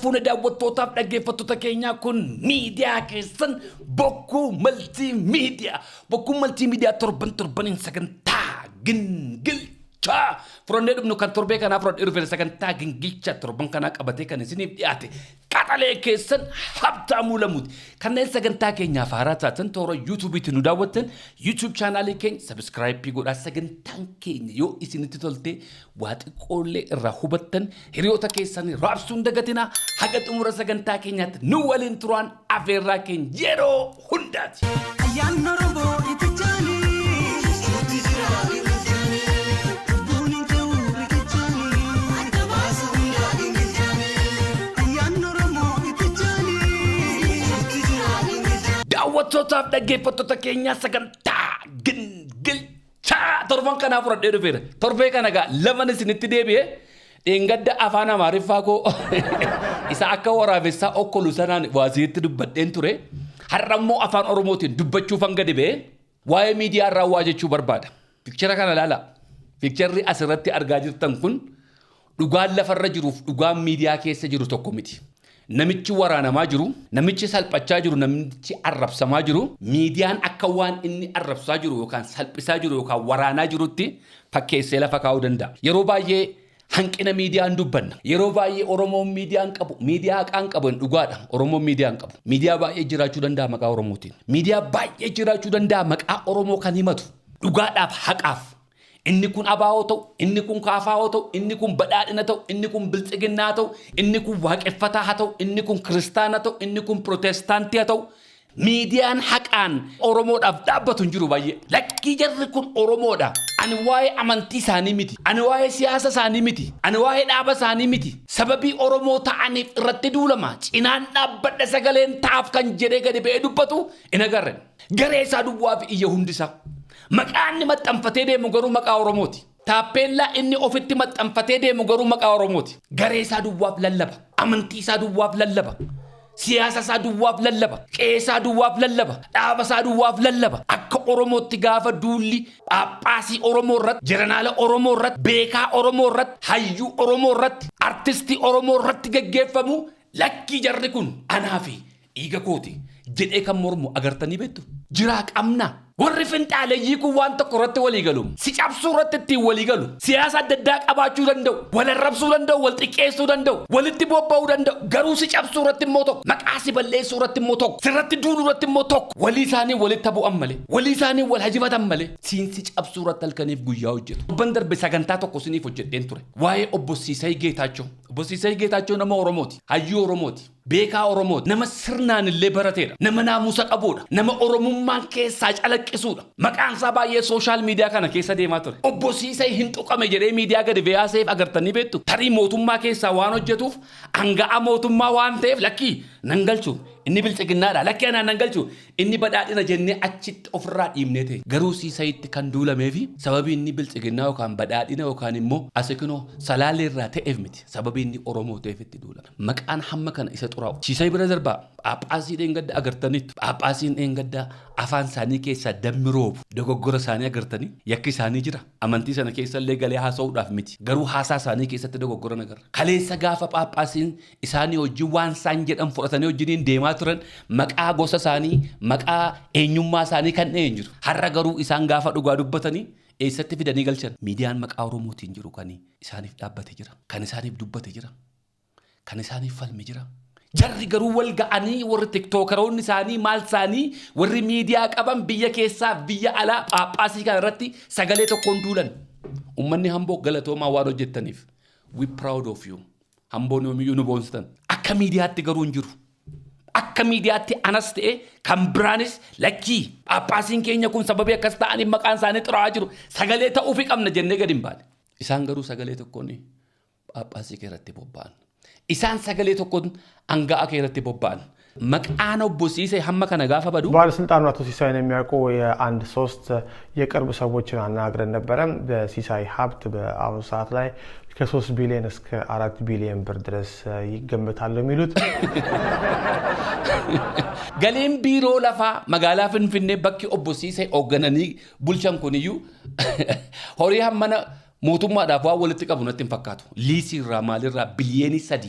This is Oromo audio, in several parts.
Harfuuna daawwattootaaf dhaggeeffattoota keenyaa kun miidiyaa keessan bokkuu maltiimiidiyaa. Bokkuu maltiimiidiyaa torbaniin sagantaa gingilchaa. Furannee dhufnu kan torbee kanaaf furannee dhufee sagantaa gingilchaa torban kanaa qabatee kan isiniif dhiyaate. Qaxalee keessan Habtaamuu Lamuuti. Kanneen sagantaa keenyaaf haaraa taatan toora YouTube'itti nu daawwattan YouTube chaanaalii keenya subscribe godhaa. Sagantaan keenya yoo isinitti tolte waa xiqqoollee irraa hubattan hiriyoota keessanii raabsuun dagatinaa. Haga xumura sagantaa keenyaatti nu waliin turaan afeerraa keenya yeroo hundaati. Ayyaana Oromoo itti jaanii. Daawwattootaaf dhaggeeffattoota keenyaa sagantaa gingilchaa torban kanaaf fudhadhee dhufeera. Torbee kana gaa laman isinitti deebi'ee dheengadda afaan Amaariffaa koo isa akka waraabessaa okkolu sanaan waasiitti dubbadheen ture. Har'ammoo afaan Oromootiin dubbachuuf hanga dhibee waa'ee miidiyaa irraa waa jechuu barbaada. Fikchara kana ilaala. Fikcharri asirratti argaa jirtan kun dhugaan lafarra jiruuf dhugaan miidiyaa keessa jiru tokko miti. Namichi waraanamaa jiru, namichi salphachaa jiru, namichi arrabsamaa jiru, miidiyaan akka waan inni arrabsaa jiru yookaan salphisaa jiru yookaan waraanaa jirutti fakkeessee lafa kaa'uu danda'a. Yeroo baay'ee hanqina miidiyaan dubbanna. Yeroo baay'ee Oromoon miidiyaan qabu, miidiyaa haqaan qabu dhugaadha. Oromoon miidiyaan qabu. Miidiyaa baay'ee jiraachuu danda'a maqaa Oromootiin. Miidiyaa baay'ee jiraachuu danda'a maqaa Oromoo kan himatu. Dhugaadhaaf haqaaf. Inni kun abaa'oo ta'u, inni kun kaafaa'oo ta'u, inni kun badhaadhina ta'u, inni kun biltsiginnaa ta'u, inni kun waaqeffataa haa ta'u, inni kun kiristaana ta'u, inni kun pirootestaantii haa ta'u. Miidiyaan haqaan Oromoodhaaf dhaabbatu hin jiru baay'ee. Lakkii jarri kun Oromoodha. Ani waa'ee amantii isaanii miti. Ani waa'ee siyaasa isaanii miti. Ani waa'ee dhaaba isaanii miti. Sababii Oromoo ta'aniif irratti duulama. Cinaan dhaabbadha sagaleen taaf kan jedhee gadi ba'ee dubbatu hin agarre. Garee isaa duwwaa fi iyya hundisaa. Maqaan inni maxxanfatee deemu garuu maqaa Oromooti. Taappellaa inni ofitti maxxanfatee deemu garuu maqaa Oromooti. Garee isaa duwwaaf lallaba. Amantii isaa duwwaaf lallaba. Siyaasa isaa duwwaaf lallaba. Qe'ee isaa duwwaaf lallaba. Dhaaba isaa duwwaaf lallaba. Akka Oromootti gaafa duulli Phaaphaasii Oromoo irratti, Jeneraala Oromoo irratti, Beekaa Oromoo irratti, Hayyuu Oromoo irratti, Artistii Oromoo irratti gaggeeffamu lakkii jarri kun anaa fi dhiiga kooti jedhee kan mormu agartanii beektu. Jiraa qabna. Warri finxaaleeyyii kun waan tokko irratti walii galu. Si cabsuu irratti ittiin walii galu. Siyaasa adda addaa qabaachuu danda'u. Wal arrabsuu danda'u. Wal xiqqeessuu danda'u. Walitti bobba'uu danda'u. Garuu si cabsuu irratti immoo tokko. Maqaa si balleessuu irratti immoo tokko. Sirratti duuluu irratti immoo tokko. Walii isaanii walitti bu'an malee. Walii isaanii wal hajibatan malee. Siin si cabsuu irratti halkaniif guyyaa hojjetu. Obban darbe sagantaa tokko siniif hojjedheen ture. Waa'ee obbo Siisay Geetaachoo. Obbo Siisay Geetaachoo nama Oromooti. Hayyuu Oromooti. Beekaa Oromooti. Nama sirnaan illee barateedha. Nama naamusa qabuudha. Nama Oromummaan keessaa calaqqisuudha. Maqaan isaa baay'ee sooshaal miidiyaa kana keessa deemaa ture. Obbo Siisay hin tuqame jedhee miidiyaa gadi baaseef agartanii beektu. Tarii mootummaa keessaa waan hojjetuuf hanga'a mootummaa waan ta'eef lakkii nan galchu. Inni biltsiginnaadha. Lakkii anaan nan galchu. Inni badhaadhina jennee achitti ofirraa dhiibnee ta'e. Garuu Siisayitti kan duulamee fi sababii inni biltsiginnaa yookaan badhaadhina yookaan immoo asikinoo salaalee irraa ta'eef miti. Sababii inni Oromoo ta'eef itti duulame. Maqaan hamma kana isa xuraa'u. Siisay bira darbaa Phaaphaasii dheengadda agartanitti. Phaaphaasiin dheengaddaa afaan isaanii keessaa dammi roobu. Dogoggora isaanii agartanii yakki isaanii jira. Amantii sana keessa illee galee haasa'uudhaaf miti. Garuu haasaa isaanii keessatti dogoggora nagarra. Kaleessa gaafa Phaaphaasiin isaanii hojii waan isaan jedhan fudhatanii hojiin deemaa turan maqaa gosa isaanii maqaa eenyummaa isaanii kan dha'een jiru. Har'a garuu isaan gaafa dhugaa dubbatanii eessatti fidanii galchan. Miidiyaan maqaa Oromootiin jiru kan isaaniif dhaabbate jira. Kan isaaniif dubbate jira. Kan isaaniif falme jira. Jarri garuu wal ga'anii warri tiktookaroonni isaanii maal isaanii warri miidiyaa qaban biyya keessaa biyya alaa Phaaphaasii kana irratti sagalee tokkoon duulan. Uummanni Hamboo galatoomaa waan hojjettaniif. We proud of you. Hamboon yoomiyyuu nu boonsitan. Akka miidiyaatti garuu hin jiru. Akka miidiyaatti anas ta'e kan biraanis lakkii Phaaphaasiin keenya kun sababii akkas ta'aniif maqaan isaanii xuraa'aa jiru. Sagalee ta'uufi qabna jennee gadi hin baane. Isaan garuu sagalee tokkoon Phaaphaasii keessatti bobba'an. Isaan sagalee tokkoon hanga'a keessatti bobba'an. መቃኖ ቦሲሴ ሐመከነ ጋፈ በዱ ባለስልጣኑ አቶ ሲሳይን የሚያውቁ የአንድ ሶስት የቅርብ ሰዎችን አናግረን ነበር። በሲሳይ ሀብት በአሁኑ ሰዓት ላይ ከ3 ቢሊዮን እስከ 4 ቢሊዮን ብር ድረስ ይገመታል የሚሉት ገሌም ቢሮ ለፋ መጋላ ፍንፍኔ በኪ ኦቦሲሴ ኦገነኒ ቡልቻን ኮንዩ ሆሪ ሐመነ ሞቱማ ዳፋ ወልት ቀቡነት እንፈካቱ ሊሲራ ማልራ ቢሊየኒ ሰዲ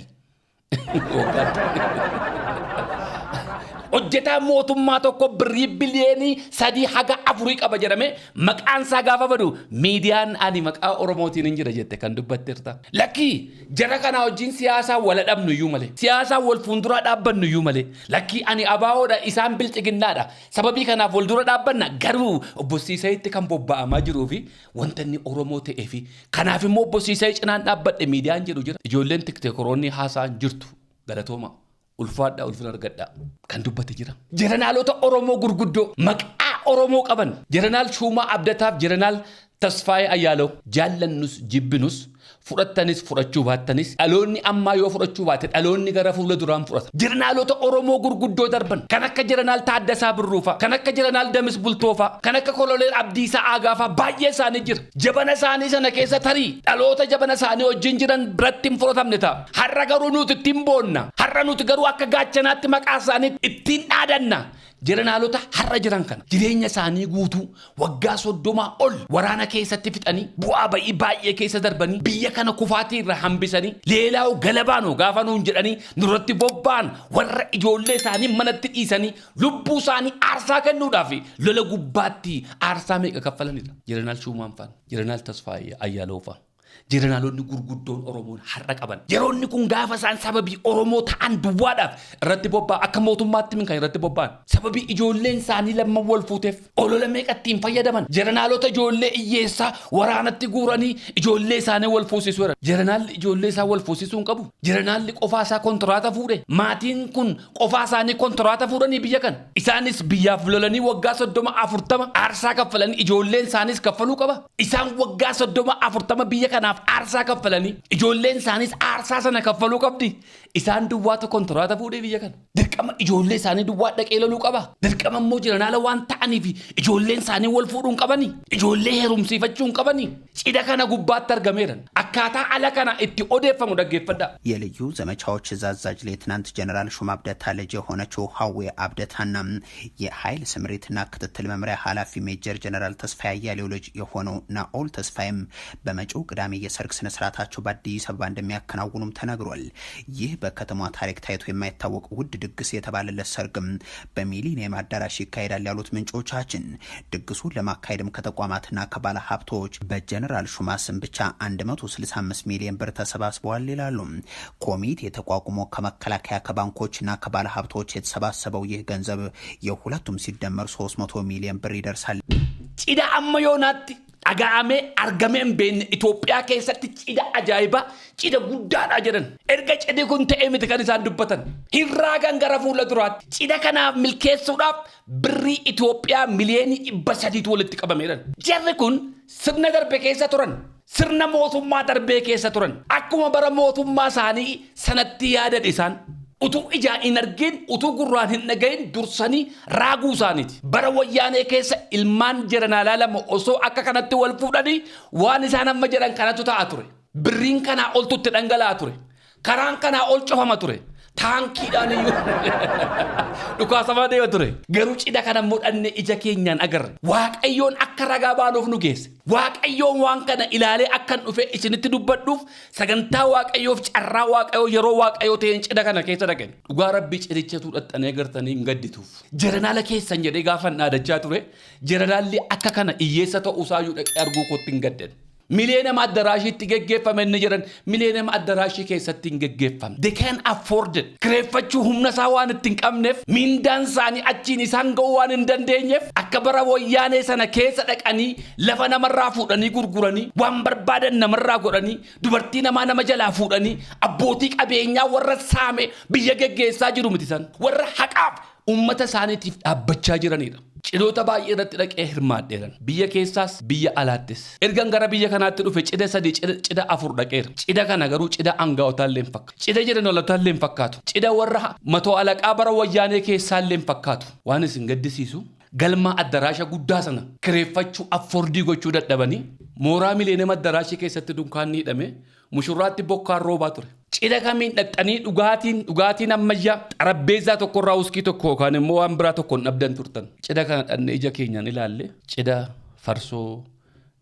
hojjetaa mootummaa tokko birrii biliyoonii 3 haga 4 qaba jedhame maqaan isaa gaafa badu miidiyaan ani maqaa Oromootiin hin jira jette kan dubbatteerta. Lakkii jara kana wajjin siyaasaa wal dhabnu iyyuu malee siyaasaa wal fuuldura dhaabbannu iyyuu malee lakkii ani abaawoodha isaan bilchiginnaadha sababii kanaaf wal dura dhaabbanna garuu obbo Siisayitti kan bobba'amaa jiruu fi wanta inni Oromoo ta'ee fi kanaaf immoo obbo Siisayi cinaan dhaabbadhe miidiyaan jedhu jira. Ijoolleen tiktookoroonni haasa'an jirtu galatooma. Ulfaadha ulfina argadha kan dubbate jira. Jeranaalota Oromoo gurguddoo maqaa Oromoo qaban Jeranaal Shumaa Abdataaf Jeranaal Tasfaayee Ayyaalaw jaallannus jibbinus fudhattanis fudhachuu baattanis dhaloonni ammaa yoo fudhachuu baate dhaloonni gara fuula duraan fudhata. Jeranaalota Oromoo gurguddoo darban kan akka Jeranaal Taaddasaa Birruufaa kan akka Jeranaal Damis Bultoofaa kan akka Koloneel Abdiisaa Aagaafaa baay'ee isaanii jira. Jabana isaanii sana keessa tarii dhaloota jabana isaanii wajjin jiran biratti hin fudhatamne ta'a. Har'a garuu nuti ittiin boonna. Har'a nuti garuu akka gaachanaatti maqaa isaanii ittiin dhaadanna. Jeranaalota har'a jiran kana jireenya isaanii guutuu waggaa 30 ol waraana keessatti fixanii bu'aa ba'ii baay'ee keessa darbanii biyya kana kufaatii irra hambisanii leelaaw galabaanoo gaafa nuun jedhanii nurratti bobba'an warra ijoollee isaanii manatti dhiisanii lubbuu isaanii aarsaa kennuudhaaf lola gubbaatti aarsaa meeqa kaffalanidha. Jeranaal Shumaan faan Jeranaal Tasfaayee Ayyaalaw faan Jeranaalonni gurguddoon Oromoon har'a qaban yeroonni kun gaafa isaan sababii Oromoo ta'an duwwaadhaaf irratti bobba'an akka mootummaatti min kan irratti bobba'an sababii ijoolleen isaanii lamman wal fuuteef olola meeqattiin fayyadaman jeranaalota ijoollee iyyeessaa waraanatti guuranii ijoollee isaanii wal fuusisuu jedhan. Jeranaalli ijoollee isaa wal fuusisuu hin qabu. Jeranaalli qofaa isaa kontiraata fuudhe maatiin kun qofaa isaanii kontiraata fuudhanii biyya kana isaanis biyyaaf lolanii waggaa 30-40 aarsaa kaffalanii ijoolleen isaaniis kaffaluu qaba. Isaan waggaa 30-40 biyya kanaaf aarsaa kaffalanii ijoolleen isaaniis aarsaa sana kaffaluu qabdi. Isaan duwwaata kontiraata fuudhee biyya kana dirqama ijoollee isaanii duwwaa dhaqee loluu qaba. Dirqama immoo Jeranaala waan ta'aniif ijoolleen isaanii wal fuudhuu hin qabani. Ijoollee heerumsiifachuu hin qabani. Cidha kana gubbaatti argameeran akkaataa ala kana itti odeeffamu dhaggeeffadha. የልዩ ዘመቻዎች አዛዥ ሌትናንት ጀነራል ሹማ አብደታ ልጅ የሆነችው ሀዌ አብደታና የኃይል ስምሪትና ክትትል መምሪያ ኃላፊ ሜጀር ጀነራል ተስፋዬ አያሌው ልጅ የሆነው ናኦል ተስፋዬም በመጪው ቅዳሜ የሰርግ ስነ ስርዓታቸው በአዲስ አበባ እንደሚያከናውኑም ተነግሯል። ይህ በከተማዋ ታሪክ ታይቶ የማይታወቅ ውድ ድግስ የተባለለት ሰርግም በሚሊኒየም አዳራሽ ይካሄዳል ያሉት ምንጮቻችን ድግሱን ለማካሄድም ከተቋማትና ከባለ ሀብቶች በጀነራል ሹማ ስም ብቻ 165 ሚሊዮን ብር ተሰባስበዋል ይላሉ። ኮሚቴ ተቋቁሞ ከመከላከያ ከባንኮችና ከባለ ሀብቶች የተሰባሰበው ይህ ገንዘብ የሁለቱም ሲደመር 300 ሚሊዮን ብር ይደርሳል። cidha amma yoonaatti dhaga'amee argameen beekne Itoophiyaa keessatti cidha ajaa'ibaa cidha guddaadha jedhan erga cidhi kun ta'ee miti kan isaan dubbatan hirraagan gara fuula duraatti cidha kanaaf milkeessuudhaaf birrii Itoophiyaa miliyoonii 300 walitti qabameeran. Jarri kun sirna darbe keessa turan. Sirna mootummaa darbee keessa turan akkuma bara mootummaa isaanii sanatti yaadan isaan utuu ijaa hin argin utuu gurraan hin dhagayin dursanii raaguu isaaniiti. Bara wayyaanee keessa ilmaan Jeranaalaa lama osoo akka kanatti wal fuudhanii waan isaan amma jedhan kanatu ta'a ture. Birriin kanaa ol tutti dhangala'aa ture. Karaan kanaa ol cufama ture. Taankiidhaan iyyuu dhukaasamaa deema ture. Garuu cidha kana mudhanne ija keenyaan agarre. Waaqayyoon akka ragaa baanuuf nu geesse. Waaqayyoon waan kana ilaalee akkan dhufe isinitti dubbadhuuf sagantaa waaqayyoof carraa waaqayyoo yeroo waaqayyoo ta'een cidha kana keessa dhaqan. Dhugaa rabbii cidichatu dhaxxanee gartanii hin gaddituuf. Jeranaala keessan jedhee gaafa dhaadachaa ture. Jeranaalli akka kana iyyeessa ta'uusaayyuu dhaqee arguu kootti hin gaddan. Millennium Addarashiitti geggeeffame inni jedhan Millennium Addarashii keessatti hin geggeeffamne. They can afford it. Kireeffachuu humna isaa waan itti hin qabneef mindaan isaanii achiin isaan ga'uu waan hin dandeenyeef akka bara wayyaanee sana keessa dhaqanii lafa namarraa fuudhanii gurguranii waan barbaadan namarraa godhanii dubartii namaa nama jalaa fuudhanii abbootii qabeenyaa warra saame biyya geggeessaa jiru miti san warra haqaaf ummata isaaniitiif dhaabbachaa jiranidha. Cidoota baay'ee irratti dhaqee hirmaadheeran. Biyya keessaas biyya alaattis. Ergan gara biyya kanaatti dhufe cidha 3 cidha 4 dhaqeera. Cidha kana garuu cidha aangaa'otaallee hin fakkaatu. Cidha jeranaalotaallee hin fakkaatu. Cidha warra matoo alaqaa bara wayyaanee keessaallee hin fakkaatu. Waan isin gaddisiisu galma addaraasha guddaa sana kireeffachuu affordii gochuu dadhabanii mooraa Millennium Addarashii keessatti dunkaanni hidhame mushurraatti bokkaan roobaa ture. Cidha kamiin dhaxxanii dhugaatiin ammayyaa xarabbeezaa tokko irraa uskii tokko yookaan immoo waan biraa tokkoon dhabdan turtan. Cidha kana dhannee ija keenyaan ilaalle cidha farsoo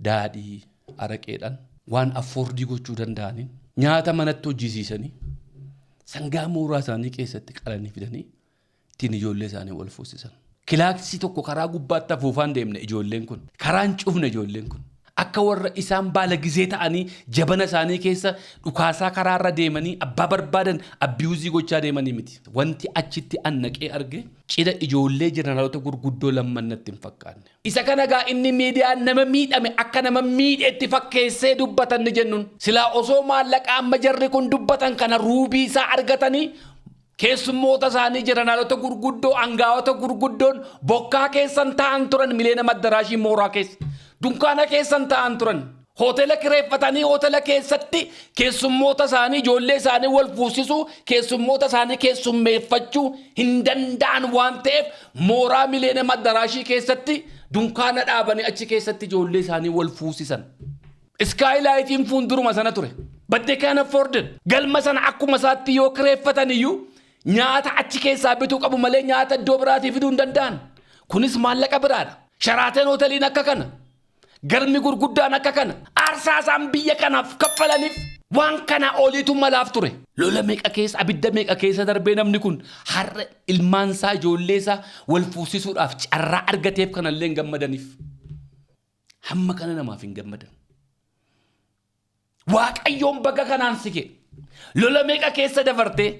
daadhii araqeedhaan waan affordii gochuu danda'aniin nyaata manatti hojjisiisanii sangaa mooraa isaanii keessatti qalanii fidanii ittiin ijoollee isaanii wal fuusisan. Kilaaksii tokko karaa gubbaatti afuufaan deemne ijoolleen kun. Karaan cufne ijoolleen kun. Akka warra isaan baala gizee ta'anii jabana isaanii keessa dhukaasaa karaarra deemanii abbaa barbaadan abiyuuzii gochaa deemanii miti. Wanti achitti annaqee arge cidha ijoollee jeneraalota gurguddoo lamman natti hin fakkaanne. Isa kana gaa inni miidiyaan nama miidhame akka nama miidheetti fakkeessee dubbatan ni jennuun. Silaa osoo maallaqa amma jarri kun dubbatan kana ruubii isaa argatanii keessummoota isaanii jeneraalota gurguddoo angaawota gurguddoon bokkaa keessan ta'an turan mileena maddaraashii mooraa keessa. Dunkaana keessan ta'an turan hoteela kireeffatanii hoteela keessatti keessummoota isaanii ijoollee isaanii wal fuusisuu keessummoota isaanii keessummeeffachuu hin danda'an waan ta'eef mooraa mileena maddaraashii keessatti dunkaana dhaabanii achi keessatti ijoollee isaanii wal fuusisan. Skylightiin fuulduruma sana ture. But they can afford it. Galma sana akkuma isaatti yoo kireeffatan iyyuu nyaata achi keessaa bituu qabu malee nyaata iddoo biraatii fiduu hin danda'an. Kunis maallaqa biraadha. Sharaateen hoteliin akka kana. Garmi gurguddaan akka kana aarsaasaan biyya kanaaf kaffalaniif waan kana oliitu malaaf ture. Lola meeqa keessa abidda meeqa keessa darbee namni kun har'a ilmaansaa ijoolleesaa wal fuusisuudhaaf carraa argateef kanallee hin gammadaniif. Hamma kana namaaf hin gammadan. Waaqayyoon baga kanaan sike. Lola meeqa keessa dabartee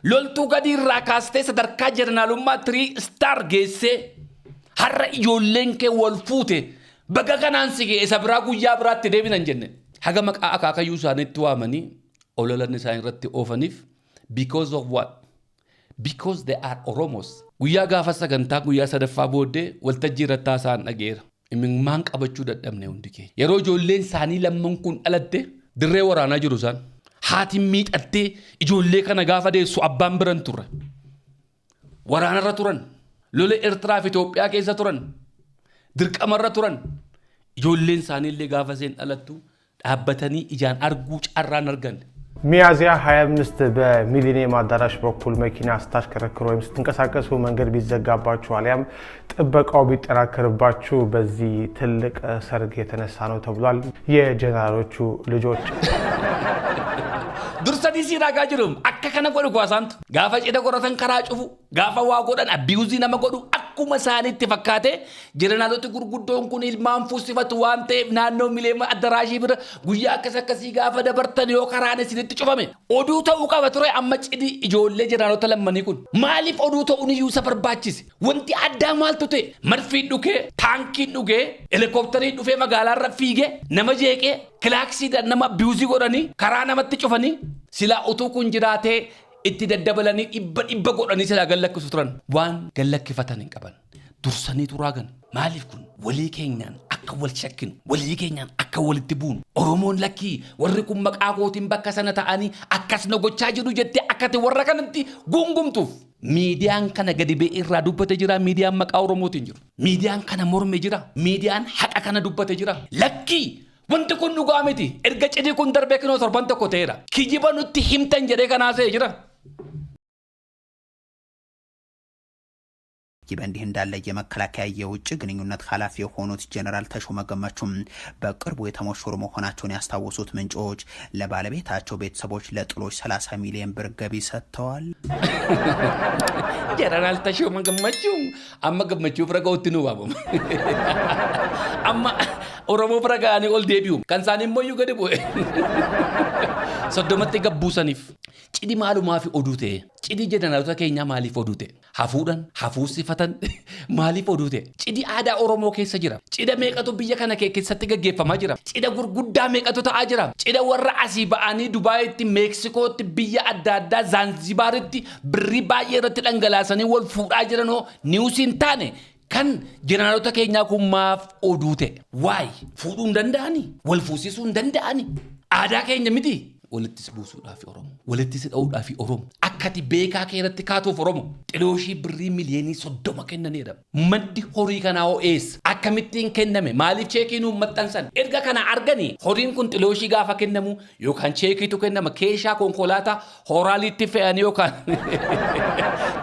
loltuu gadi irraa kaastee sadarkaa jeneraalummaa 3 star geessee har'a ijoolleen kee wal fuute. Baga kanaan sige isa biraa guyyaa biraatti deebinan jenne. Haga maqaa akaakayyuu isaaniitti waamanii ololan isaan irratti oofaniif because of what? Because they are Oromos. Guyyaa gaafa sagantaa guyyaa sadaffaa booddee waltajjii irratti haasa'an dhageera. Imimmaan qabachuu dadhabne hundi keenya. Yeroo ijoolleen isaanii lamman kun dhalatte dirree waraanaa jiru isaan. Haatiin miidhattee ijoollee kana gaafa deessu abbaan biran turre. Waraanarra turan. Lola Eertiraa fi Itoophiyaa keessa turan. Dirqamarra turan ijoolleen isaaniillee gaafa seen dhalattu dhaabbatanii ijaan arguu carraan argan. ሚያዝያ 25 በሚሊኒየም አዳራሽ በኩል መኪና ስታሽከረክሩ ወይም ስትንቀሳቀሱ መንገድ ቢዘጋባችሁ አሊያም ጥበቃው ቢጠናከርባችሁ በዚህ ትልቅ ሰርግ የተነሳ ነው ተብሏል። የጀነራሎቹ ልጆች dursanii si ragaa jirum akka kana godhu kwaasantu gaafa cidha qoratan karaa cufu gaafa waa godhan abiyuuzii nama godhu akkuma isaaniitti fakkaate jeneraaloti gurguddoon kun ilmaan fuusifatu waan ta'eef naannoo mileema addaraashii bira guyyaa akkasii gaafa dabartan yoo karaan isinitti cufame oduu ta'uu qaba ture amma cidhi ijoollee jeneraalota lammanii kun maaliif oduu ta'uun iyyuu isa barbaachise wanti addaa maaltu ta'e marfiin dhukee taankiin dhugee helikooftariin dhufee magaalaarra fiigee nama jeeqee kilaaksiidhaan nama abiyuuzii godhanii karaa namatti cufanii silaa utuu kun jiraatee itti daddabalanii dhibba godhanii silaa gallakkisu turan waan gallakkifatan hin qaban dursanii turaagan maaliif kun walii keenyaan akka wal shakkinu walii keenyaan akka walitti buunu Oromoon lakkii warri kun maqaa kootiin bakka sana ta'anii akkas na gochaa jiru jettee akkati warra kanatti gungumtuuf miidiyaan kana gadi ba'ee irraa dubbate jira miidiyaan maqaa Oromootiin jiru miidiyaan kana morme jira miidiyaan haqa kana dubbate jira lakkii wanti kun dhugaa miti erga cidhi kun darbee kinoo torban tokko ta'eera kijiba nutti himtan jedhee kanaasee jira. ይህ በእንዲህ እንዳለ የመከላከያ የውጭ ግንኙነት ኃላፊ የሆኑት ጀነራል ተሾመ ገመቹም በቅርቡ የተሞሸሩ መሆናቸውን ያስታወሱት ምንጮች ለባለቤታቸው ቤተሰቦች ለጥሎች 30 ሚሊዮን ብር ገቢ ሰጥተዋል። ጀነራል ተሾመ ገመቹ አማ ገመቹ ፍረጋውት ነው ባቦም አማ ኦሮሞ ፍረጋኒ ኦል ዴቢው ከንሳኒ ሞዩ ገደቦ ሶዶመት ገቡሰኒፍ ጭዲ ማሉ ማፊ ኦዱቴ ጭዲ ጀነራል ተከኛ ማሊፍ ኦዱቴ hafuudhan hafuusifatan maaliif oduute cidhi aadaa Oromoo keessa jira cidha meeqatu biyya kana keessatti gaggeeffamaa jira cidha gurguddaa meeqatu ta'aa jira cidha warra asii ba'anii Dubaayitti Meeksikootti biyya adda addaa Zaanzibaaritti birrii baay'ee irratti dhangalaasanii wal fuudhaa jiranoo niwusiin taane kan jeneraalota keenyaa kun maaf oduute waay fuudhuu hin danda'ani wal fuusisuu hin danda'ani aadaa keenya miti walittis buusuudhaaf Oromoo walittis dha'uudhaaf Oromoo akkati beekaa keeratti kaatuuf Oromoo xilooshii birrii miliyoonii 30 kennaneera maddi horii kanaa eessa akkamittiin kenname maaliif cheekii nu maxxansan erga kana arganii horiin kun xilooshii gaafa kennamu yookaan cheekiitu kennama keeshaa konkolaataa horaaliitti fe'anii yookaan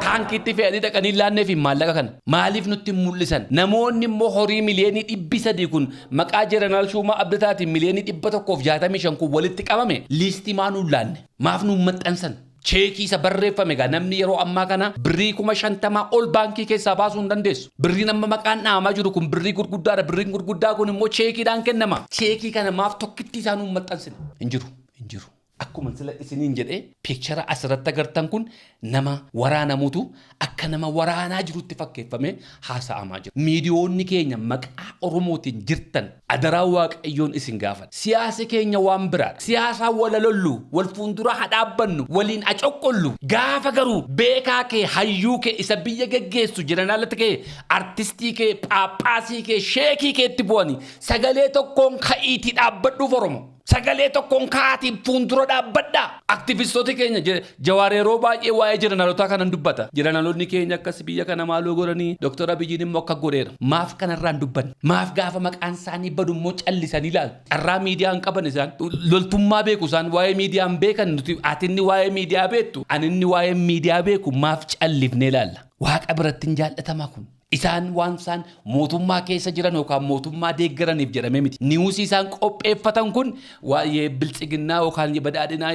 taankiitti fe'anii dhaqanii laannee fi maallaqa kana maaliif nutti mul'isan namoonni immoo horii miliyoonii 300 kun maqaa jeneraal Shumaa Abdataatiin miliyoonii 165 kun walitti qabame liistii maanuu laanne maaf nu maxxansan cheekii isa barreeffame gaa namni yeroo ammaa kana birrii 50,000 ol baankii keessaa baasuu hin dandeessu. Birrii nama maqaan dhaamaa jiru kun birrii gurguddaadha. Birriin gurguddaa kun immoo cheekiidhaan kennama. Cheekii kana maaf tokkitti isaanuu maxxansine hin jiru. Akkuma sila isiniin jedhee piikchara asirratti agartan kun nama waraanamutu akka nama waraanaa jirutti fakkeeffame haasa'amaa jira. Miidiyoonni keenya maqaa Oromootiin jirtan adaraa Waaqayyoon isin gaafadha. Siyaasi keenya waan biraadha. Siyaasaa wal lollu, wal fuuldura hadhaabbannu, waliin acoqqollu. Gaafa garuu beekaa kee, hayyuu kee, isa biyya geggeessu jeneraalatti kee, artistii kee, paappaasii kee, sheekii keetti bu'anii sagalee tokkoon ka'iitii dhaabbadhuuf Oromoo. Sagalee tokkoon kaatii fuuldura dhaabbadha. Aktivistoota keenya Jawaar yeroo baay'ee waa'ee jeneraalota kanan dubbata. Jeneraalonni keenya akkas biyya kana maaloo godhanii Dr. Abiyyiin immoo akka godheera. Maaf kanarraan dubbanne. Maaf gaafa maqaan isaanii badu immoo callisanii ilaala. Carraa miidiyaan qaban isaan loltummaa beeku isaan waa'ee miidiyaan beekan nuti ati inni waa'ee miidiyaa beektu ani inni waa'ee miidiyaa beeku maaf callifnee ilaalla. Waaqa biratti hin jaallatamaa kun. Isaan waan isaan mootummaa keessa jiran yookaan mootummaa deeggaraniif jedhamee miti. Niwusii isaan qopheeffatan kun waa'ee biltsiginnaa yookaan badhaadhinaa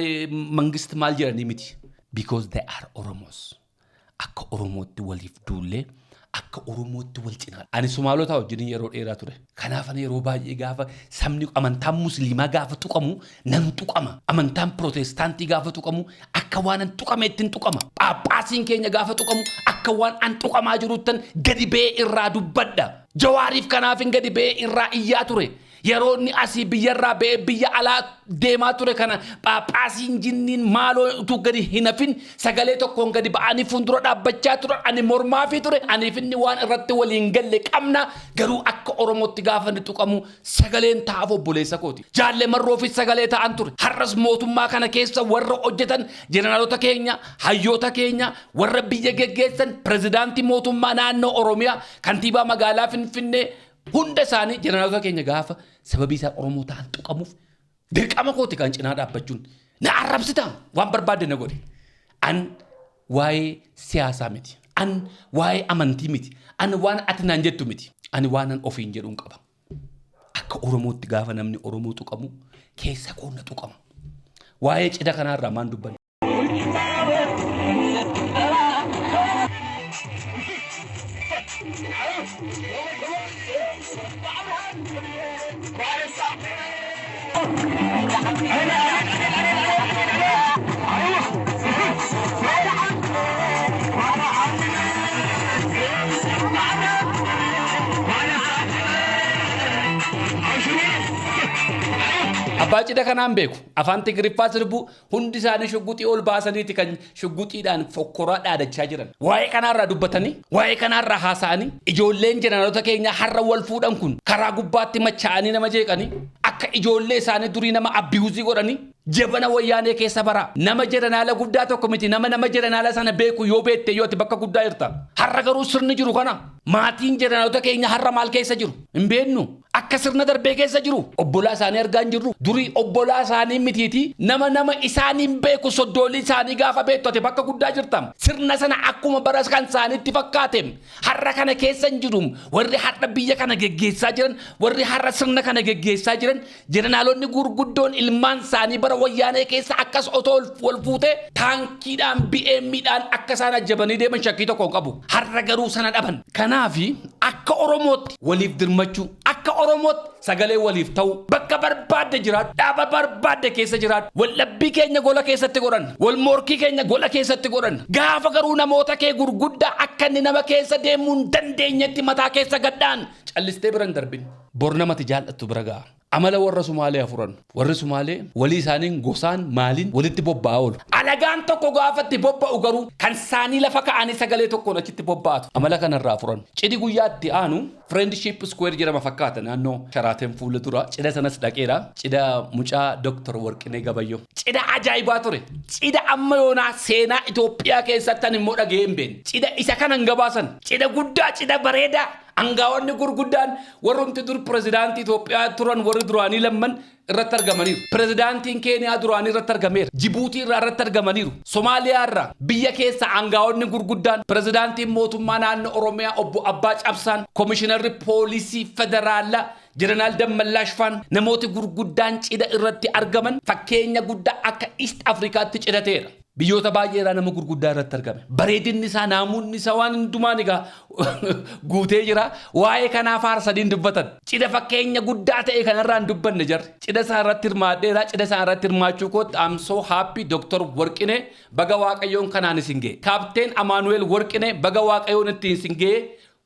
mangist maal jedhanii miti. Because they are Oromos. Akka Oromootti waliif duullee akka Oromootti wal cinaa. Ani Sumaalota wajjin yeroo dheeraa ture. Kanaaf ani yeroo baay'ee gaafa sabni amantaan Musliimaa gaafa tuqamu nan tuqama. Amantaan Protestaantii gaafa tuqamu akka waan an tuqameetti hin tuqama. Paappaasiin keenya gaafa tuqamu akka waan an tuqamaa jiruttan gadi ba'ee irraa dubbadha. Jawaariif kanaaf hin gadi ba'ee irraa iyyaa ture. Yeroo inni asii biyyarraa ba'ee biyya alaa deemaa ture kana paappaasiin jinniin maaloo utuu gadi hin hafin sagalee tokkoon gadi ba'anii fuuldura dhaabbachaa ture. Ani mormaafii ture. Aniif inni waan irratti waliin galle qabna. Garuu akka Oromootti gaafa inni tuqamu sagaleen ta'aaf obboleessa kooti. Jaallee marroofis sagalee ta'an ture. Har'as mootummaa kana keessa warra hojjetan jeneraalota keenya, hayyoota keenya, warra biyya geggeessan, pirezidaantii mootummaa naannoo Oromiyaa, kantiibaa magaalaa Finfinnee hunda isaanii jeneraalota keenya gaafa sababii isaa Oromoo ta'an tuqamuuf dirqama kooti kan cinaa dhaabbachuun na arrabsita waan barbaadde na godhe. An waa'ee siyaasaa miti. An waa'ee amantii miti. An waan ati naan jettu miti. Ani waan an ofiin jedhuun qaba. Akka Oromootti gaafa namni Oromoo tuqamu keessa koonna tuqama. Waa'ee cidha kanaarraa maan dubbanne. Abbaa cidha kanaan beeku afaan Tigiriffaa sirbu hundi isaanii shugguxii ol baasaniiti kan shugguxiidhaan fokkoraa dhaadachaa jiran. Waa'ee kanaarraa dubbatanii, waa'ee kanaarraa haasa'anii ijoolleen jeneraalota keenya har'a wal fuudhan kun karaa gubbaatti machaa'anii nama jeeqanii akka ijoollee isaanii durii nama abiyuuzii godhanii jabana wayyaanee keessa bara. Nama jeneraala guddaa tokko miti nama jeneraala sana beeku yoo beekte yoo ati bakka guddaa jirta. Har'a garuu sirni jiru kana maatiin jeneraalota keenya har'a maal keessa jiru hin beeknu. Akka sirna darbee keessa jiru obbolaa isaanii argaa hin jirru. Durii obbolaa isaanii mitiiti nama isaaniin beeku soddoolii isaanii gaafa beektu ati bakka guddaa jirta. Sirna sana akkuma baras kan isaaniitti fakkaatem har'a kana keessa hin jiru. Warri har'a biyya kana geggeessaa jiran, warri har'a sirna kana geggeessaa jiran jeneraalonni gurguddoon ilmaan isaanii bara wayyaanee keessa akkas otoo wal fuutee taankiidhaan BM'dhaan akka isaan ajjabanii deeman shakkii tokko hin qabu. Har'a garuu sana dhaban. Kanaafi akka Oromootti waliif dirmachuu akka Oromootti sagalee waliif ta'u bakka barbaadde jiraatu dhaaba barbaadde keessa jiraatu wal labbii keenya gola keessatti godhan wal morkii keenya gola keessatti godhan gaafa garuu namoota kee gurguddaa akka inni nama keessa deemuu hin dandeenyetti mataa keessa gadhaan callistee biran darbin bor namatti jaallattu bira ga'a. Amala warra Sumaalee afuran warri Sumaalee walii isaaniin gosaan maaliin walitti bobba'aa oolu. Alagaan tokko gaafatti bobba'u garuu kan isaanii lafa ka'anii sagalee tokkoon achitti bobba'atu. Amala kanarraa afuran. Cidhi guyyaatti aanu Friendship Square jedhama fakkaata naannoo Sharaateen fuula dura. Cidha sanas dhaqeera. Cidha mucaa Dr. Warqinee Gabayyoo. Cidha ajaa'ibaa ture. Cidha amma yoonaa seenaa Itoophiyaa keessatti ani immoo dhaga'ee hin beekne. Cidha isa kanan gabaasan. Cidha guddaa, cidha bareedaa. Angaawonni gurguddaan warrumti dur pirezidaantii Itoophiyaa turan warri duraanii lamman irratti argamaniiru. Pirezidaantiin Keeniyaa duraanii irratti argameera. Jibuutii irratti argamaniiru. Somaaliyaa irraa biyya keessa angaawonni gurguddaan pirezidaantiin mootummaa naannoo Oromiyaa obbo Abbaa Cabsaan, Komishinarri Poolisii Federaalaa Jeneraal Dammallaash Faan namooti gurguddaan cidha irratti argaman fakkeenya guddaa akka East Afrikaatti cidhateera. biyyoota baay'eedhaan nama gurguddaa irratti argame. Bareedinni isaa naamuunni isaa waan hundumaan egaa guutee jira. Waa'ee kanaaf faarsadiin dubbatan. Cidha fakkeenya guddaa ta'e kanarraan dubbanne jarri. Cidha isaa irratti hirmaadheera. Cidha isaa irratti hirmaachuu kootti I'm so happy Dr. Warqinee baga Waaqayyoon kanaan isin ga'e. Kaapteen Amaanuel Warqinee baga Waaqayyoon ittiin isin ga'e.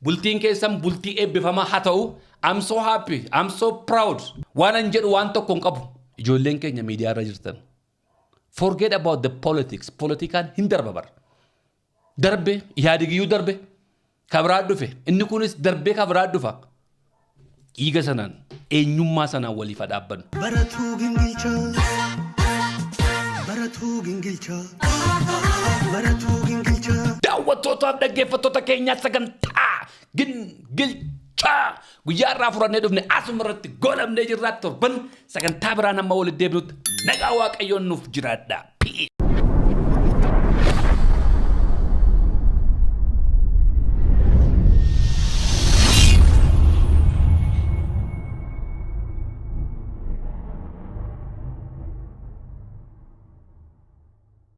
Bultiin keessan bultii eebbifamaa haa ta'u. I'm so happy. I'm so proud. Waan an jedhu waan tokko hin qabu. Ijoolleen keenya miidiyaa irra jirtan. Forget about the politics. Politikaan hin darba bar. Darbe, yaadigiyyuu darbe. Kabraa dhufe. Inni kunis darbee kabraa dhufa. Dhiiga sanaan, eenyummaa sanaan waliif dhaabbannu. Baratuu gingilchaa. Baratuu gingilchaa. Baratuu gingilchaa. Daawwattootaaf dhaggeeffattoota keenyaa sagantaa gingilchaa. Guyyaa irraa furannee dhufne asuma irratti goolabnee jirraa torban sagantaa biraan amma walitti deebinutti nagaa Waaqayyoon nuuf jiraadha.